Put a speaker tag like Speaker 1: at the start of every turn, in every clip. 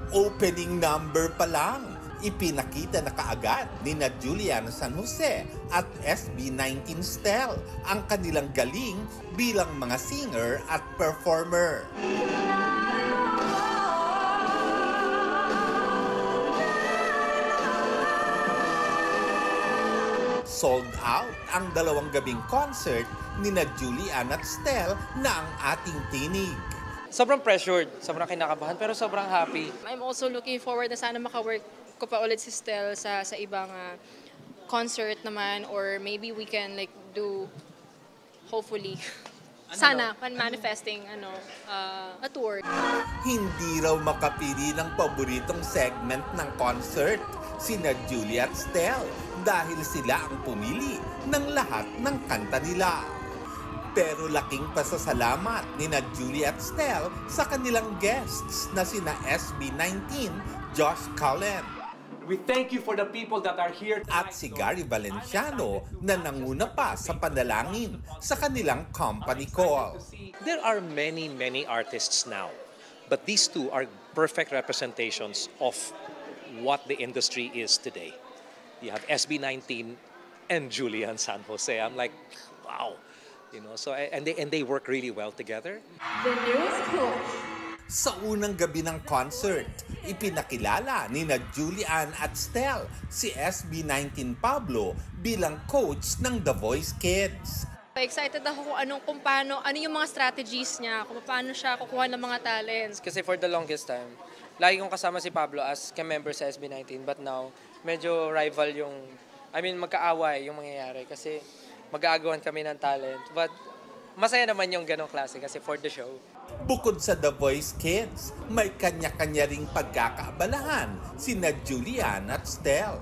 Speaker 1: Opening number pa lang, ipinakita na kaagad ni na Julian San Jose at SB19 Stel ang kanilang galing bilang mga singer at performer. Sold out ang dalawang gabing concert ni na Julian at Stel na ang ating tinig.
Speaker 2: Sobrang pressured, sobrang kinakabahan, pero sobrang happy.
Speaker 3: I'm also looking forward na sana maka-work ko pa ulit si Stel sa ibang concert naman, or maybe we can like do, hopefully, sana, manifesting a tour.
Speaker 1: Hindi raw makapili ng paboritong segment ng concert sina Julia at Stel dahil sila ang pumili ng lahat ng kanta nila. Pero laking pasasalamat ni na Julia at Stel sa kanilang guests na sina SB19, Josh Cullen,
Speaker 4: we thank you for the people that are here tonight.
Speaker 1: at si Gary Valenciano na nanguna pa sa panalangin sa kanilang company call.
Speaker 5: There are many artists now, but these two are perfect representations of what the industry is today. You have SB19 and Julian San Jose. I'm like, wow, So and they work really well together.
Speaker 6: The news coach.
Speaker 1: Sa unang gabi ng concert, ipinakilala ni na Julian at Stel si SB19 Pablo bilang coach ng The Voice Kids.
Speaker 3: Excited ako kung paano, ano yung mga strategies niya, kung paano siya kukuha ng mga talents.
Speaker 2: Kasi for the longest time, lagi kong kasama si Pablo as ka-member sa SB19, but now, medyo rival magkaaway yung mangyayari kasi mag-aagawan kami ng talent. But masaya naman yung ganong klase kasi for the show.
Speaker 1: Bukod sa The Voice Kids, may kanya-kanya ring pagkakaabalahan sina Julian at Stel.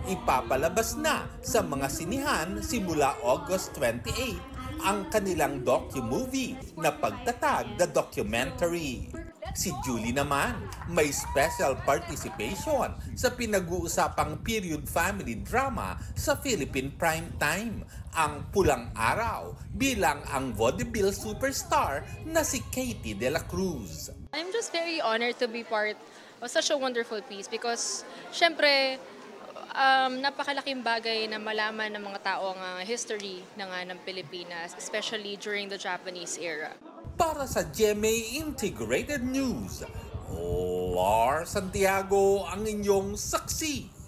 Speaker 1: Ipapalabas na sa mga sinihan simula August 28 ang kanilang docu-movie na pagtatag The Documentary. Si Julie naman may special participation sa pinag-uusapang period family drama sa Philippine Primetime, ang Pulang Araw, bilang ang vaudeville superstar na si Katie De La Cruz.
Speaker 3: I'm just very honored to be part of such a wonderful piece because, syempre, napakalaking bagay na malaman ng mga tao ang history ng Pilipinas, especially during the Japanese era.
Speaker 1: Para sa GMA Integrated News, Lars Santiago ang inyong saksi.